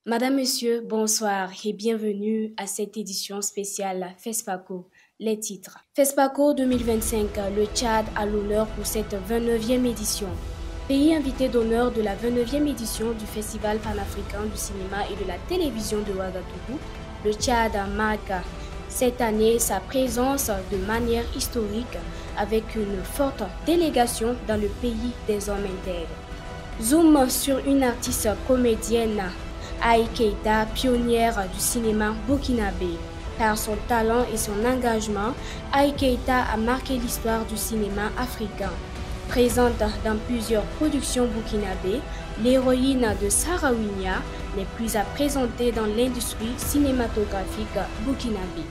Madame, Monsieur, bonsoir et bienvenue à cette édition spéciale FESPACO. Les titres. FESPACO 2025, le Tchad à l'honneur pour cette 29e édition. Pays invité d'honneur de la 29e édition du Festival panafricain du cinéma et de la télévision de Ouagadougou, le Tchad marque cette année sa présence de manière historique avec une forte délégation dans le pays des hommes intègres. Zoom sur une artiste comédienne, Aïe Keïta, pionnière du cinéma burkinabé. Par son talent et son engagement, Aïe Keïta a marqué l'histoire du cinéma africain. Présente dans plusieurs productions burkinabées, l'héroïne de Sarawinia n'est plus à présenter dans l'industrie cinématographique burkinabé.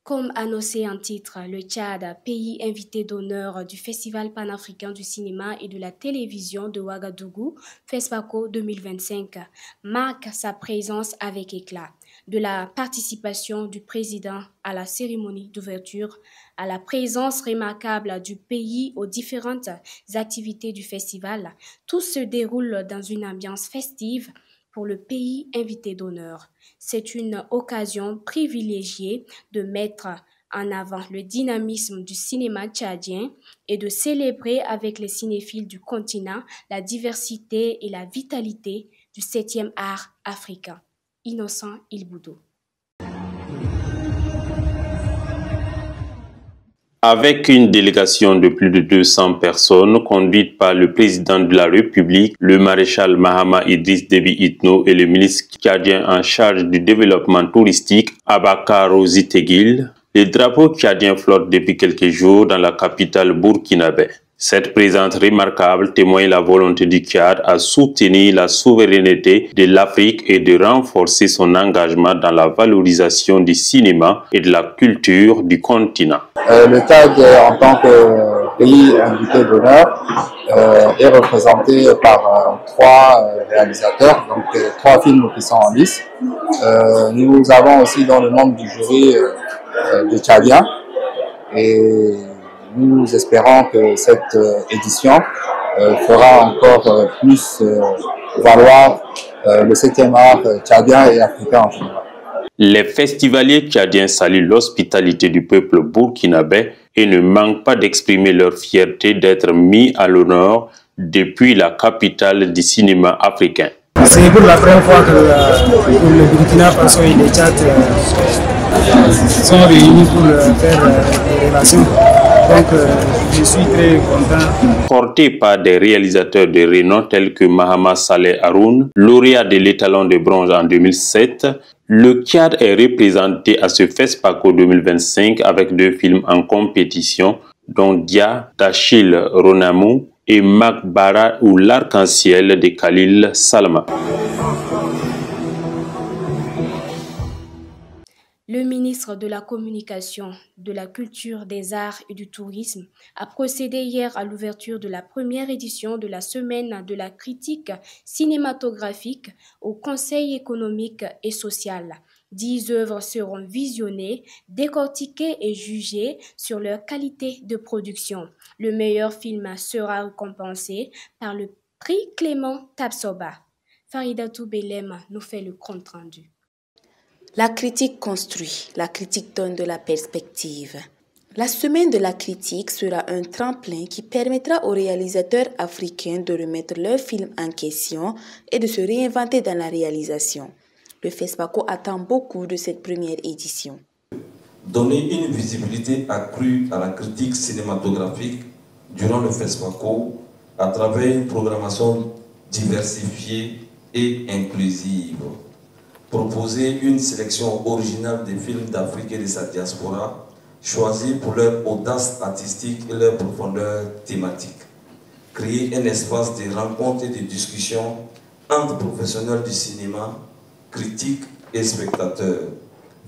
Comme annoncé en titre, le Tchad, pays invité d'honneur du Festival panafricain du cinéma et de la télévision de Ouagadougou, FESPACO 2025, marque sa présence avec éclat. De la participation du président à la cérémonie d'ouverture, à la présence remarquable du pays aux différentes activités du festival, tout se déroule dans une ambiance festive pour le pays invité d'honneur. C'est une occasion privilégiée de mettre en avant le dynamisme du cinéma tchadien et de célébrer avec les cinéphiles du continent la diversité et la vitalité du 7e art africain. Innocent Ilboudo. Avec une délégation de plus de 200 personnes conduite par le président de la République, le maréchal Mahama Idriss Déby Itno et le ministre tchadien en charge du développement touristique, Abakaro Zitegil, les drapeaux tchadiens flottent depuis quelques jours dans la capitale burkinabé. Cette présence remarquable témoigne la volonté du Tchad à soutenir la souveraineté de l'Afrique et de renforcer son engagement dans la valorisation du cinéma et de la culture du continent. Le Tchad, en tant que pays invité d'honneur, est représenté par trois réalisateurs, donc trois films qui sont en lice. Nous avons aussi dans le membre du jury des Tchadiens et nous espérons que cette édition fera encore plus valoir le 7e art tchadien et africain en général. Les festivaliers tchadiens saluent l'hospitalité du peuple burkinabé et ne manquent pas d'exprimer leur fierté d'être mis à l'honneur depuis la capitale du cinéma africain. C'est pour la première fois que le Burkina Faso et le Tchad sont réunis pour faire des relations. Donc, je suis très content. Porté par des réalisateurs de renom tels que Mahama Saleh Haroun, lauréat de l'étalon de bronze en 2007, le Tchad est représenté à ce FESPACO 2025 avec deux films en compétition, dont Dia d'Achille Ronamou et Makbara ou l'arc-en-ciel de Khalil Salma. Le ministre de la Communication, de la Culture, des Arts et du Tourisme a procédé hier à l'ouverture de la première édition de la Semaine de la critique cinématographique au Conseil économique et social. 10 œuvres seront visionnées, décortiquées et jugées sur leur qualité de production. Le meilleur film sera récompensé par le prix Clément Tapsoba. Faridatou Belem nous fait le compte-rendu. La critique construit, la critique donne de la perspective. La semaine de la critique sera un tremplin qui permettra aux réalisateurs africains de remettre leurs films en question et de se réinventer dans la réalisation. Le FESPACO attend beaucoup de cette première édition. Donner une visibilité accrue à la critique cinématographique durant le FESPACO à travers une programmation diversifiée et inclusive. Proposer une sélection originale des films d'Afrique et de sa diaspora, choisis pour leur audace artistique et leur profondeur thématique. Créer un espace de rencontre et de discussion entre professionnels du cinéma, critiques et spectateurs.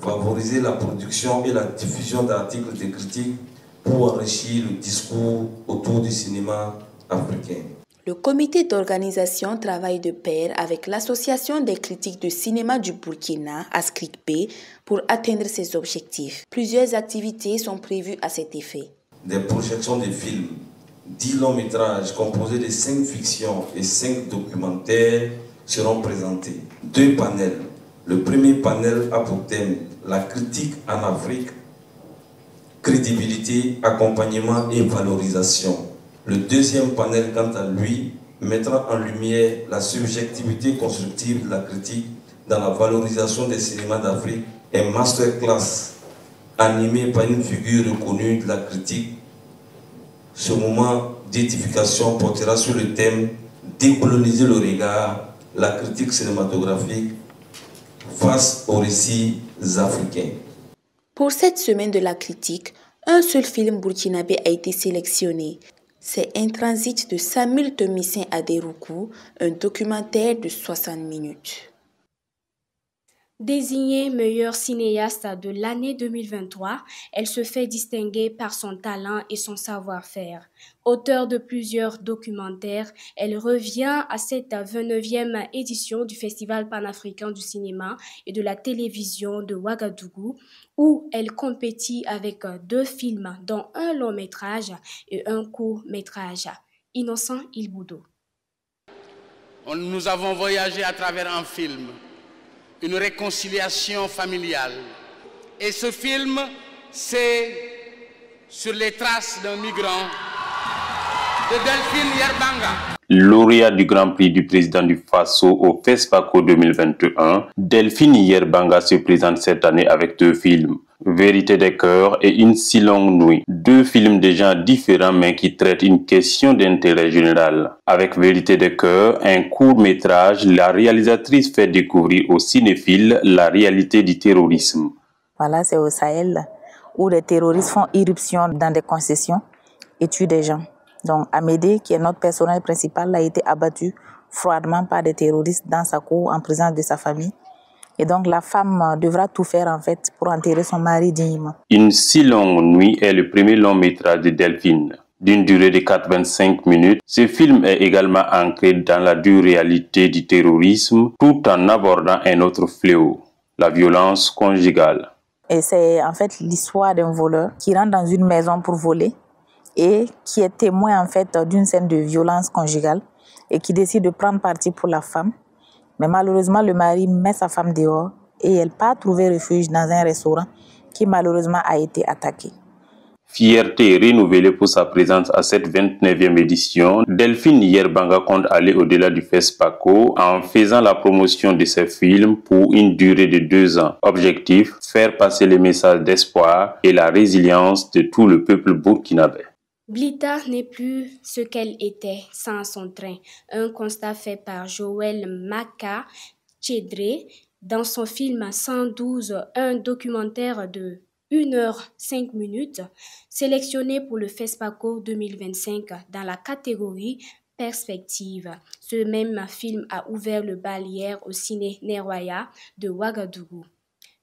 Favoriser la production et la diffusion d'articles de critique pour enrichir le discours autour du cinéma africain. Le comité d'organisation travaille de pair avec l'Association des critiques de cinéma du Burkina, ASCRIC-B, pour atteindre ces objectifs. Plusieurs activités sont prévues à cet effet. Des projections de films, 10 longs métrages composés de 5 fictions et 5 documentaires seront présentés. 2 panels. Le premier panel a pour thème la critique en Afrique, crédibilité, accompagnement et valorisation. Le deuxième panel, quant à lui, mettra en lumière la subjectivité constructive de la critique dans la valorisation des cinémas d'Afrique. Un masterclass animé par une figure reconnue de la critique. Ce moment d'édification portera sur le thème « Décoloniser le regard, la critique cinématographique face aux récits africains ». Pour cette semaine de la critique, un seul film burkinabé a été sélectionné. C'est Un transit de Samuel Thomissin Aderoukou, un documentaire de 60 minutes. Désignée meilleure cinéaste de l'année 2023, elle se fait distinguer par son talent et son savoir-faire. Auteure de plusieurs documentaires, elle revient à cette 29e édition du Festival panafricain du cinéma et de la télévision de Ouagadougou, où elle compétit avec 2 films, dont un long métrage et un court métrage. Innocent Ilboudo. Nous avons voyagé à travers un film. Une réconciliation familiale. Et ce film, c'est sur les traces d'un migrant, de Delphine Yerbanga. Lauréat du Grand Prix du président du Faso au FESPACO 2021, Delphine Yerbanga se présente cette année avec 2 films, Vérité des cœurs et Une si longue nuit. 2 films de genres différents mais qui traitent une question d'intérêt général. Avec Vérité des cœurs, un court-métrage, la réalisatrice fait découvrir aux cinéphiles la réalité du terrorisme. Voilà, c'est au Sahel où les terroristes font irruption dans des concessions et tuent des gens. Donc Amédée, qui est notre personnage principal, a été abattu froidement par des terroristes dans sa cour en présence de sa famille. Et donc la femme devra tout faire en fait pour enterrer son mari dignement. Une si longue nuit est le premier long métrage de Delphine. D'une durée de 85 minutes, ce film est également ancré dans la dure réalité du terrorisme tout en abordant un autre fléau, la violence conjugale. Et c'est en fait l'histoire d'un voleur qui rentre dans une maison pour voler et qui est témoin en fait d'une scène de violence conjugale et qui décide de prendre parti pour la femme. Mais malheureusement, le mari met sa femme dehors et elle part trouver refuge dans un restaurant qui malheureusement a été attaqué. Fierté renouvelée pour sa présence à cette 29e édition, Delphine Yerbanga compte aller au-delà du FESPACO en faisant la promotion de ses films pour une durée de 2 ans. Objectif, faire passer les messages d'espoir et la résilience de tout le peuple burkinabé. Blita n'est plus ce qu'elle était sans son train. Un constat fait par Joël Maka Tchedré dans son film 112, un documentaire de 1h05 minutes, sélectionné pour le FESPACO 2025 dans la catégorie Perspective. Ce même film a ouvert le bal hier au Ciné Neroya de Ouagadougou.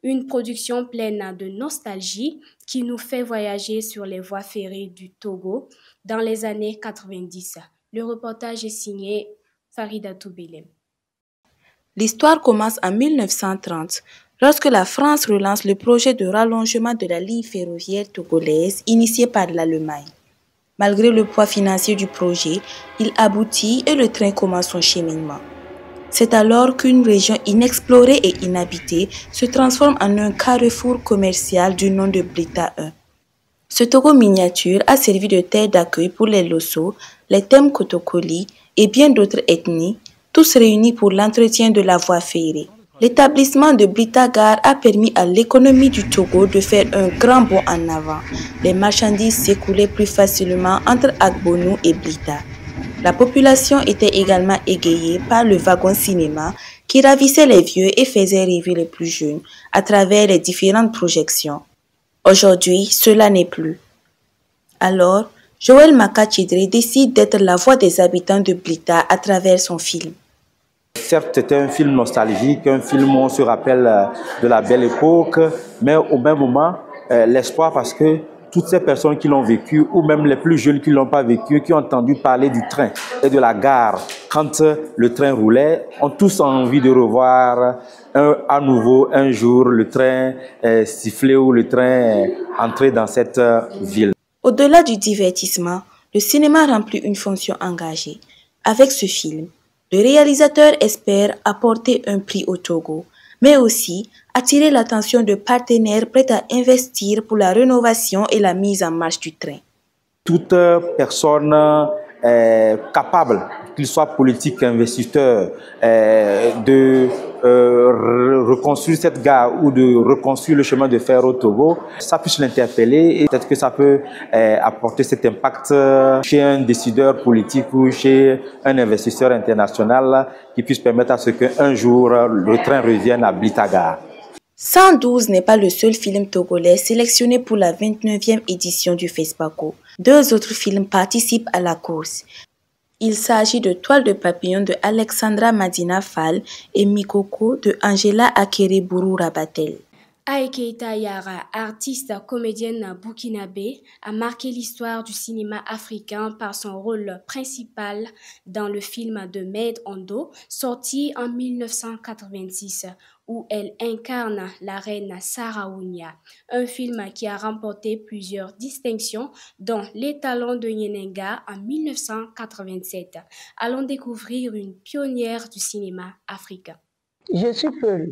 Une production pleine de nostalgie qui nous fait voyager sur les voies ferrées du Togo dans les années 90. Le reportage est signé Farida Toubelem. L'histoire commence en 1930, lorsque la France relance le projet de rallongement de la ligne ferroviaire togolaise initié par l'Allemagne. Malgré le poids financier du projet, il aboutit et le train commence son cheminement. C'est alors qu'une région inexplorée et inhabitée se transforme en un carrefour commercial du nom de Blita 1. Ce Togo miniature a servi de terre d'accueil pour les Losso, les Tem Kotokoli et bien d'autres ethnies, tous réunis pour l'entretien de la voie ferrée. L'établissement de Blita Gare a permis à l'économie du Togo de faire un grand bond en avant. Les marchandises s'écoulaient plus facilement entre Agbonou et Blita. La population était également égayée par le wagon cinéma qui ravissait les vieux et faisait rêver les plus jeunes à travers les différentes projections. Aujourd'hui, cela n'est plus. Alors, Joël Maka Tchedré décide d'être la voix des habitants de Blita à travers son film. Certes, c'était un film nostalgique, un film où on se rappelle de la belle époque, mais au même moment, l'espoir parce que toutes ces personnes qui l'ont vécu, ou même les plus jeunes qui ne l'ont pas vécu, qui ont entendu parler du train et de la gare quand le train roulait, ont tous envie de revoir à nouveau un jour le train siffler ou le train entrer dans cette ville. Au-delà du divertissement, le cinéma remplit une fonction engagée. Avec ce film, Le réalisateur espère apporter un prix au Togo, mais aussi attirer l'attention de partenaires prêts à investir pour la rénovation et la mise en marche du train. Toute personne capable, qu'il soit politique, investisseur, de reconstruire cette gare ou de reconstruire le chemin de fer au Togo, ça puisse l'interpeller et peut-être que ça peut apporter cet impact chez un décideur politique ou chez un investisseur international qui puisse permettre à ce qu'un jour le train revienne à Blitagar. 112 n'est pas le seul film togolais sélectionné pour la 29e édition du FESPACO. 2 autres films participent à la course. Il s'agit de Toile de papillon de Alexandra Madina Fall et Mikoko de Angela Akerebourou Rabatel. Aïe Keïta Yara, artiste comédienne burkinabé, a marqué l'histoire du cinéma africain par son rôle principal dans le film de Maid Ondo, sorti en 1986, où elle incarne la reine Sarawinia, un film qui a remporté plusieurs distinctions, dont les Talons de Nyenenga en 1987. Allons découvrir une pionnière du cinéma africain. Je suis Peul.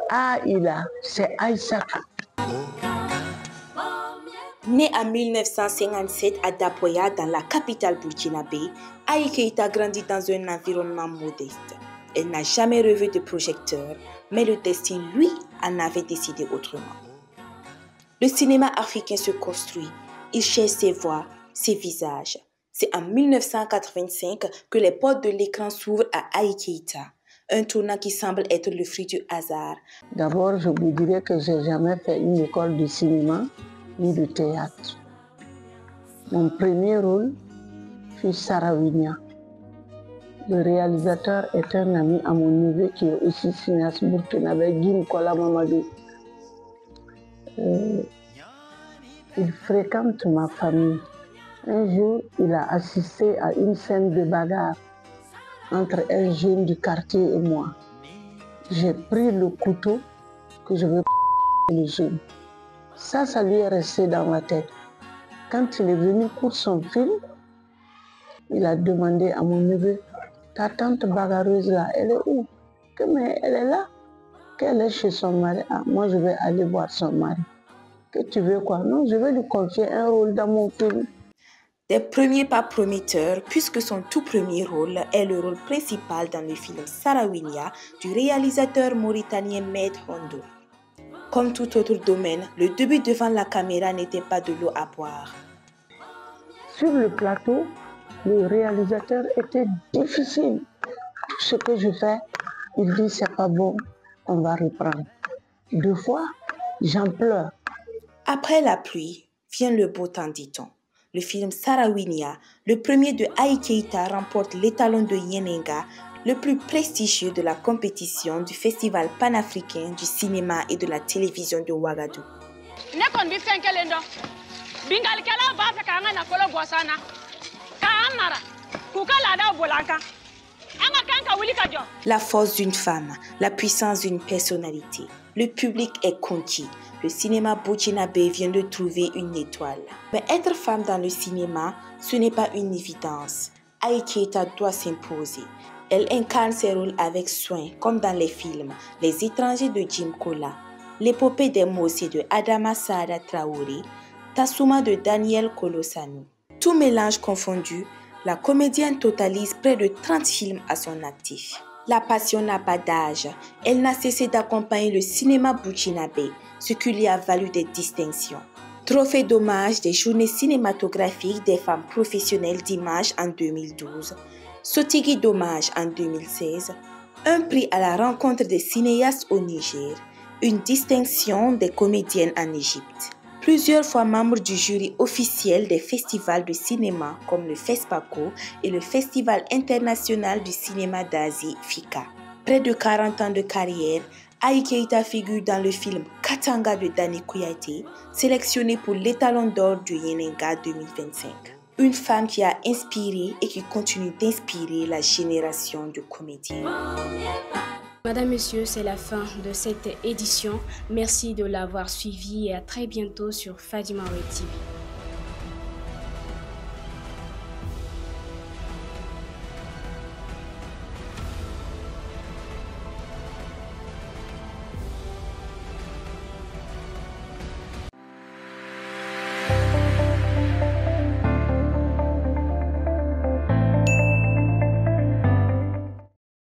Aïla, c'est Aïsaka. Née en 1957 à Dapoya, dans la capitale burkinabé, Aïe Keïta grandit dans un environnement modeste. Elle n'a jamais rêvé de projecteur, mais le destin, lui, en avait décidé autrement. Le cinéma africain se construit, il cherche ses voix, ses visages. C'est en 1985 que les portes de l'écran s'ouvrent à Aïe Keïta. Un tournant qui semble être le fruit du hasard. D'abord, je vous dirais que je n'ai jamais fait une école de cinéma ni de théâtre. Mon premier rôle fut Sarawinia. Le réalisateur est un ami à mon neveu qui est aussi cinéaste burkinabé, Guy Kola Mamadou. Il fréquente ma famille. Un jour, il a assisté à une scène de bagarre entre un jeune du quartier et moi. J'ai pris le couteau que je veux le jeune. Ça lui est resté dans la tête. Quand il est venu pour son film, il a demandé à mon neveu, ta tante bagarreuse là, elle est où? Mais elle est là. Qu'elle est chez son mari. Ah, moi je vais aller voir son mari. Que tu veux quoi? Non, je vais lui confier un rôle dans mon film. Des premiers pas prometteurs, puisque son tout premier rôle est le rôle principal dans le film Sarawinia du réalisateur mauritanien Maid Ondo. Comme tout autre domaine, le début devant la caméra n'était pas de l'eau à boire. Sur le plateau, le réalisateur était difficile. Tout ce que je fais, il dit c'est pas bon, on va reprendre. 2 fois, j'en pleure. Après la pluie, vient le beau temps, dit-on. Le film Sarawinia, le premier de Aïe Keïta, remporte l'étalon de Nyenenga, le plus prestigieux de la compétition du Festival panafricain du cinéma et de la télévision de Ouagadougou. La force d'une femme, la puissance d'une personnalité. Le public est conquis. Le cinéma burkinabé vient de trouver une étoile. Mais être femme dans le cinéma, ce n'est pas une évidence. Aïe Keïta doit s'imposer. Elle incarne ses rôles avec soin, comme dans les films Les étrangers de Jim Kola, L'épopée des Mossé de Adama Saada Traoré, Tassouma de Daniel Kolosanu. Tout mélange confondu, la comédienne totalise près de 30 films à son actif. La passion n'a pas d'âge. Elle n'a cessé d'accompagner le cinéma burkinabé, ce qui lui a valu des distinctions. Trophée d'hommage des journées cinématographiques des femmes professionnelles d'image en 2012, Sotigui d'hommage en 2016, un prix à la rencontre des cinéastes au Niger, une distinction des comédiennes en Égypte. Plusieurs fois membre du jury officiel des festivals de cinéma comme le FESPACO et le Festival international du cinéma d'Asie, FICA. Près de 40 ans de carrière, Aïe Keïta figure dans le film Katanga de Dani Kouyaté, sélectionné pour l'étalon d'or du Nyenenga 2025. Une femme qui a inspiré et qui continue d'inspirer la génération de comédiens. Madame, Monsieur, c'est la fin de cette édition. Merci de l'avoir suivi et à très bientôt sur Fadima Web TV.